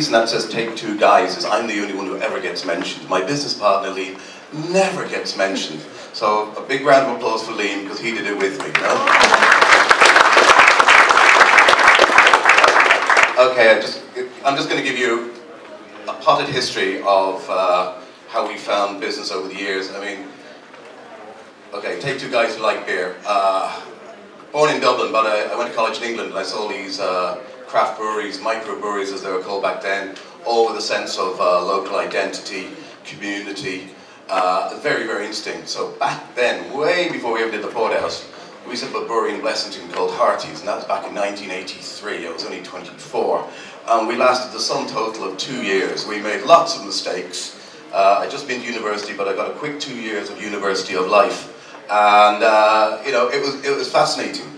reason that says Take Two Guys is I'm the only one who ever gets mentioned. My business partner, Liam, never gets mentioned. So a big round of applause for Liam, because he did it with me, you know? Okay, I'm just going to give you a potted history of how we found business over the years. I mean, okay, Take Two Guys who like beer. Born in Dublin, but I went to college in England and I saw these craft breweries, microbreweries as they were called back then, all with a sense of local identity, community, very, very interesting. So back then, way before we ever did the Porthouse, we set up a brewery in Blessington called Harty's, and that was back in 1983. I was only 24. We lasted the sum total of 2 years. We made lots of mistakes. I'd just been to university, but I got a quick 2 years of university of life. And you know, it was fascinating.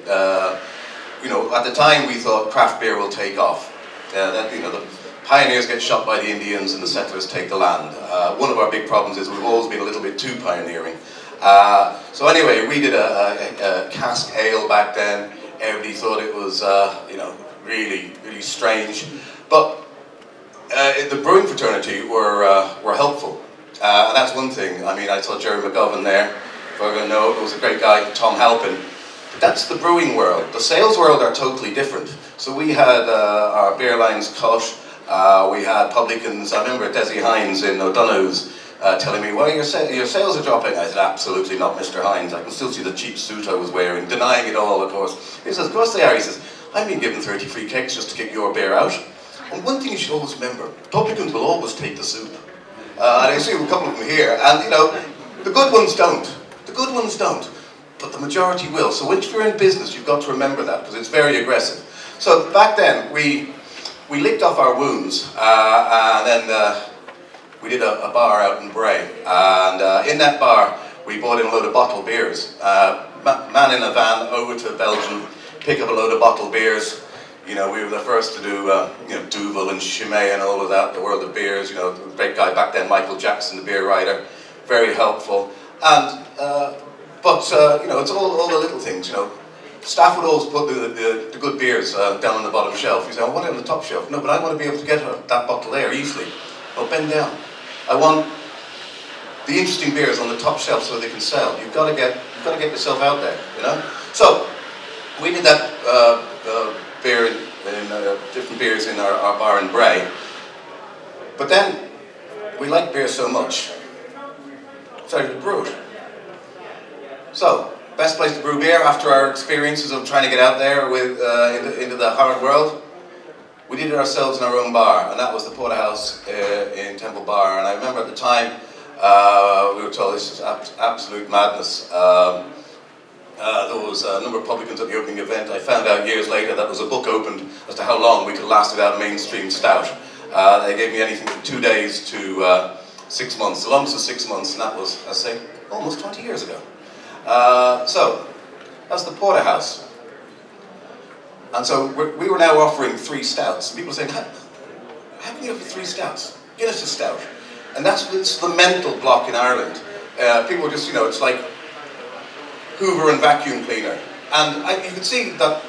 You know, at the time we thought craft beer will take off. That, you know, the pioneers get shot by the Indians and the settlers take the land. One of our big problems is we've always been a little bit too pioneering. So anyway, we did a cask ale back then. Everybody thought it was, you know, really, really strange. But the brewing fraternity were helpful. And that's one thing. I mean, I saw Jerry McGovern there. If I don't know, it was a great guy, Tom Halpin. But that's the brewing world. The sales world are totally different. So we had our beer lines cut. We had publicans. I remember Desi Hines in O'Donoghue's telling me, "Well, your sales are dropping." I said, "Absolutely not, Mr. Hines. I can still see the cheap suit I was wearing," denying it all, of course. He says, "Of course they are." He says, "I've been given 30 free kegs just to get your beer out. And one thing you should always remember, publicans will always take the soup." And I see a couple of them here, and you know, the good ones don't. The good ones don't, but the majority will. So once you're in business, you've got to remember that, because it's very aggressive. So back then, we licked off our wounds, and then we did a bar out in Bray. And in that bar, we bought in a load of bottled beers. Man in a van over to Belgium, pick up a load of bottled beers. You know, we were the first to do, you know, Duvel and Chimay and all of that, the world of beers. You know, the great guy back then, Michael Jackson, the beer writer, very helpful. And, you know, it's all the little things, you know. Staff would always put the good beers down on the bottom shelf. You say, "I want it on the top shelf." "No, but I want to be able to get that bottle there easily." "Well, bend down. I want the interesting beers on the top shelf so they can sell." You've got to get yourself out there, you know. So we did that beer in different beers in our bar in Bray. But then we liked beer so much, started to brew it. So, best place to brew beer after our experiences of trying to get out there with into the hard world. We did it ourselves in our own bar, and that was the Porterhouse in Temple Bar. And I remember at the time we were told this is absolute madness. There was a number of publicans at the opening event. I found out years later that there was a book opened as to how long we could last without mainstream stout. They gave me anything from 2 days to 6 months. The longest was 6 months, and that was, I say, almost 20 years ago. So, that's the Porterhouse. And so we were now offering 3 stouts. People were saying, how can you offer 3 stouts? Guinness is stout. And it's the mental block in Ireland. People were just, you know, it's like Hoover and vacuum cleaner. And you could see that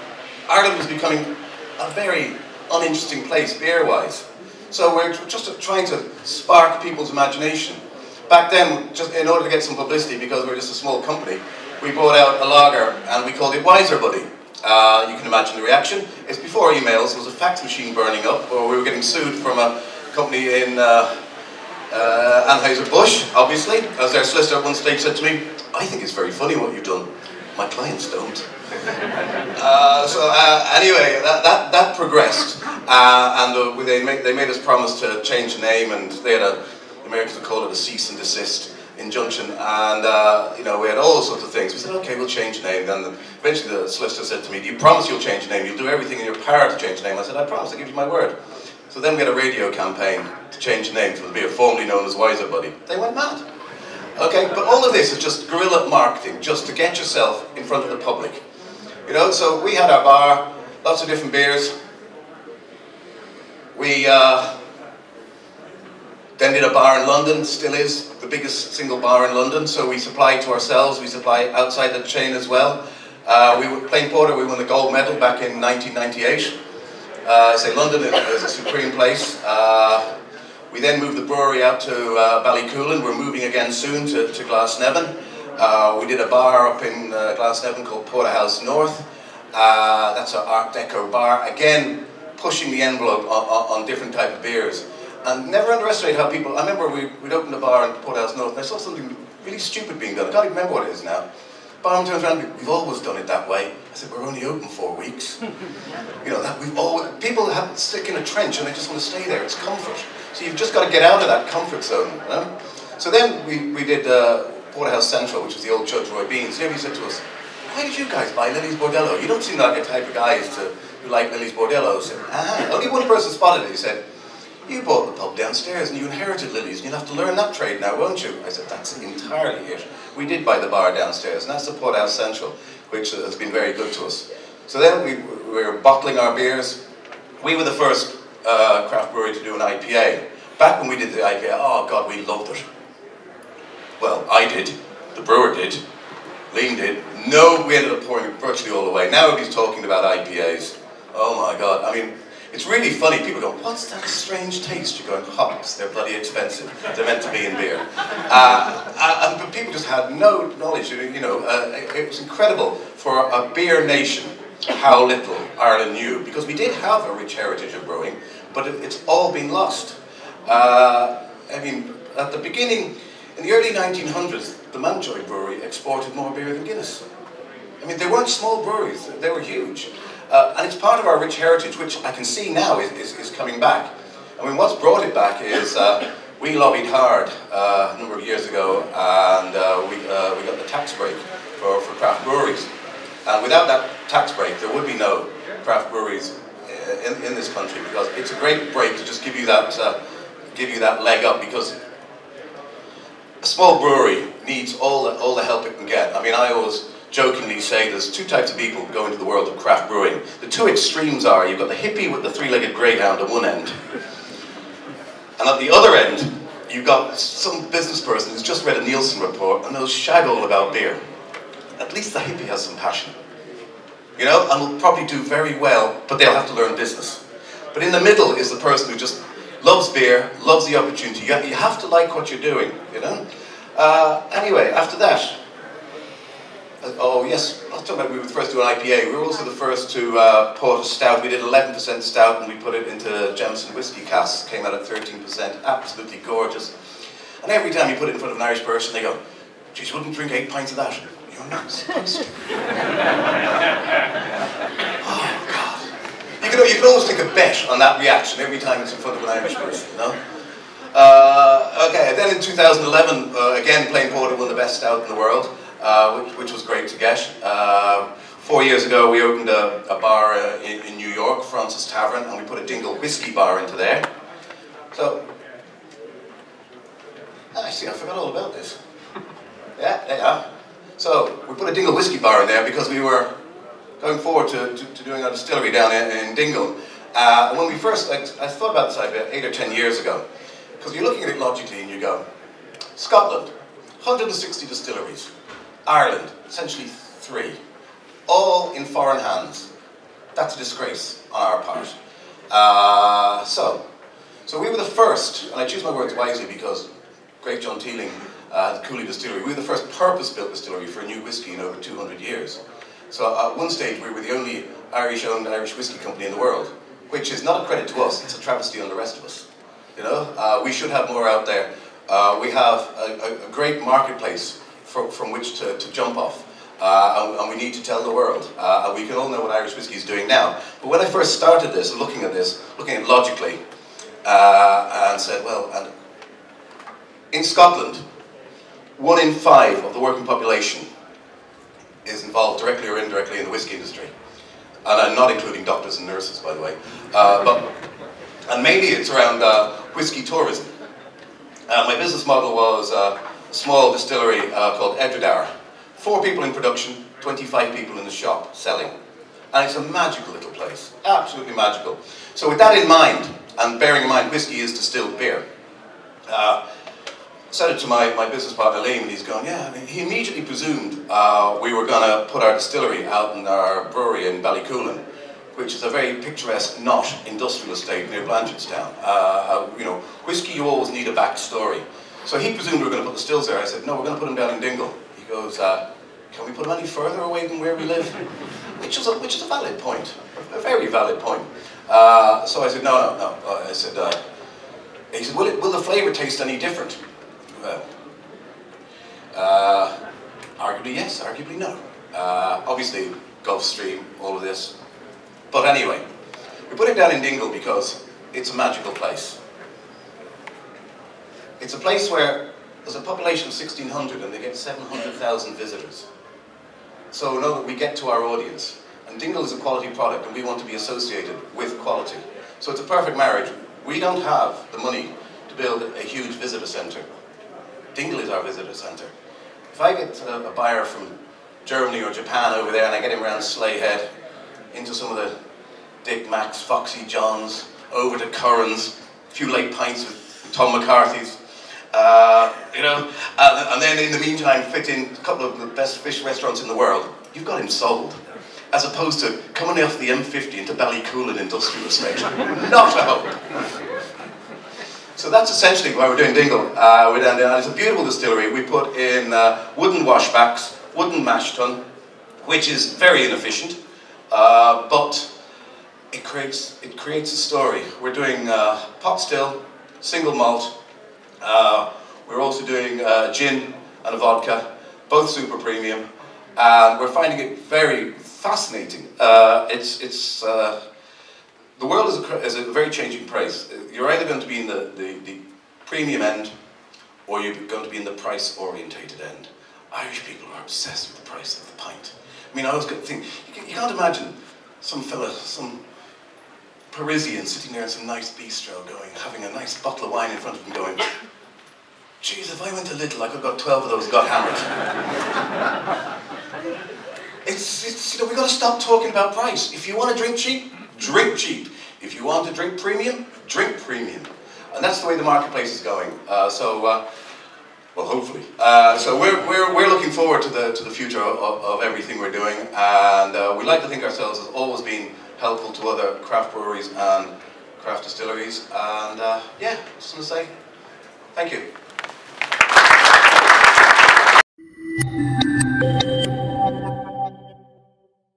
Ireland was becoming a very uninteresting place beer-wise. So we're just trying to spark people's imagination. Back then, just in order to get some publicity, because we're just a small company, we brought out a lager and we called it Wiser Buddy. You can imagine the reaction. It's before emails. There was a fax machine burning up, or we were getting sued from a company in Anheuser-Busch, obviously, as their solicitor at one stage said to me, "I think it's very funny what you've done. My clients don't." Anyway, that progressed, and they made us promise to change the name, and they had the Americans would call it a cease and desist injunction, and you know, we had all sorts of things. We said, "Okay, we'll change the name." Then eventually the solicitor said to me, "Do you promise you'll change the name? You'll do everything in your power to change the name?" I said, "I promise, I give you my word." So then we had a radio campaign to change the name to be formerly known as Wiser Buddy. They went mad. Okay, but all of this is just guerrilla marketing, just to get yourself in front of the public. You know, so we had our bar, lots of different beers. We then did a bar in London, still is the biggest single bar in London, so we supply to ourselves, we supply outside the chain as well. We were playing porter, we won the gold medal back in 1998. I say London is a supreme place. We then moved the brewery out to Ballycoolan. We're moving again soon to Glasnevin. We did a bar up in Glasnevin called Porterhouse North. That's an Art Deco bar. Again, pushing the envelope on different type of beers. And never underestimate how people, I remember we'd opened a bar in Porterhouse North and I saw something really stupid being done. I can't even remember what it is now. Barman turns around, we've always done it that way. I said, we're only open 4 weeks. You know, that we've always, people have stick in a trench and they just want to stay there, it's comfort. So you've just got to get out of that comfort zone, you know? So then we did Porterhouse Central, which was the old Judge Roy Beans. He said to us, why did you guys buy Lily's Bordello? You don't seem like the type of guys who like Lily's Bordello. I said, only one person spotted it. He said, you bought the pub downstairs and you inherited Lily's and you'll have to learn that trade now, won't you? I said, that's entirely it. We did buy the bar downstairs and that's the Porterhouse Central, which has been very good to us. So then we were bottling our beers. We were the first craft brewery to do an IPA. Back when we did the IPA, oh God, we loved it. Well, I did, the brewer did, Liam did. No, we ended up pouring it virtually all away. Now everybody's talking about IPAs. Oh my God, I mean, it's really funny. People go, what's that strange taste? You're going, hops, they're bloody expensive. They're meant to be in beer. But people just had no knowledge. You know, it was incredible for a beer nation how little Ireland knew. Because we did have a rich heritage of brewing, but it's all been lost. I mean, at the beginning, in the early 1900s, the Mountjoy Brewery exported more beer than Guinness. I mean, they weren't small breweries, they were huge. And it's part of our rich heritage, which I can see now is coming back. I mean, what's brought it back is we lobbied hard a number of years ago, and we got the tax break for craft breweries. And without that tax break, there would be no craft breweries in this country, because it's a great break to just give you that leg up, because a small brewery needs all the help it can get. I mean, I always jokingly say there's 2 types of people go into the world of craft brewing. The 2 extremes are, you've got the hippie with the 3-legged greyhound at one end, and at the other end, you've got some business person who's just read a Nielsen report and knows shag all about beer. At least the hippie has some passion, you know, and will probably do very well, but they'll have to learn business. But in the middle is the person who just loves beer, loves the opportunity. You have to like what you're doing, you know. Anyway, after that, oh yes, I was talking about we were the first to do an IPA. We were also the first to port a stout. We did 11% stout and we put it into Jameson whiskey casks. Came out at 13%, absolutely gorgeous. And every time you put it in front of an Irish person, they go, geez, you wouldn't drink 8 pints of that. You're not supposed to. Oh God. You can almost take a bet on that reaction every time it's in front of an Irish person, you know? Okay, then in 2011, again, Plain Porter won the best stout in the world. Which was great to get. 4 years ago we opened a bar in New York, Francis Tavern, and we put a Dingle whiskey bar into there. So, actually I forgot all about this. Yeah. So, we put a Dingle whiskey bar in there because we were going forward to doing a distillery down in Dingle. And when we first, I thought about this idea 8 or 10 years ago, because you're looking at it logically and you go, Scotland, 160 distilleries. Ireland, essentially 3, all in foreign hands. That's a disgrace on our part. So we were the first, and I choose my words wisely because great John Teeling had the Cooley Distillery. We were the first purpose-built distillery for a new whiskey in over 200 years. So at one stage we were the only Irish-owned Irish whiskey company in the world, which is not a credit to us, it's a travesty on the rest of us. You know, we should have more out there. We have a great marketplace from which to jump off, and we need to tell the world. And we can all know what Irish whiskey is doing now. But when I first started this, looking at it logically, and said, well, and in Scotland, 1 in 5 of the working population is involved directly or indirectly in the whiskey industry. And I'm not including doctors and nurses, by the way. And mainly it's around whiskey tourism. My business model was small distillery called Edredar. 4 people in production, 25 people in the shop selling. And it's a magical little place, absolutely magical. So with that in mind, and bearing in mind whiskey is distilled beer, I said it to my business partner Liam, and he's going, yeah, I mean, he immediately presumed we were going to put our distillery out in our brewery in Ballycoolan, which is a very picturesque, not industrial estate near Blanchardstown. You know, whiskey, you always need a backstory. So he presumed we were going to put the stills there. I said, no, we're going to put them down in Dingle. He goes, can we put them any further away than where we live? Which is a valid point, a very valid point. So I said, no. I said, he said, will the flavour taste any different? Arguably yes, arguably no. Obviously, Gulf Stream, all of this. But anyway, we put it down in Dingle because it's a magical place. It's a place where there's a population of 1,600 and they get 700,000 visitors. So know that we get to our audience. And Dingle is a quality product and we want to be associated with quality. So it's a perfect marriage. We don't have the money to build a huge visitor centre. Dingle is our visitor centre. If I get a buyer from Germany or Japan over there and I get him around Slayhead, into some of the Dick Macs, Foxy Johns, over to Curran's, a few late pints with Tom McCarthy's, you know, and then in the meantime fit in a couple of the best fish restaurants in the world, you've got him sold. As opposed to coming off the M50 into Ballycoolan Industrial Estate. Not a hope. So that's essentially why we're doing Dingle. We're down there, and it's a beautiful distillery. We put in wooden washbacks, wooden mash tun, which is very inefficient, but it creates a story. We're doing pot still, single malt. We're also doing gin and a vodka, both super premium, and we're finding it very fascinating. The world is a very changing place. You're either going to be in the premium end, or you're going to be in the price-orientated end. Irish people are obsessed with the price of the pint. I mean, I always think, you can't imagine some fella, some Parisian sitting there in some nice bistro having a nice bottle of wine in front of him going, geez, if I went to Lidl, I could have got 12 of those and got hammered. You know, we've got to stop talking about price. If you want to drink cheap, drink cheap. If you want to drink premium, drink premium. And that's the way the marketplace is going. Well, hopefully. So we're looking forward to the future of everything we're doing, and we like to think ourselves as always being helpful to other craft breweries and craft distilleries. And yeah, just want to say thank you.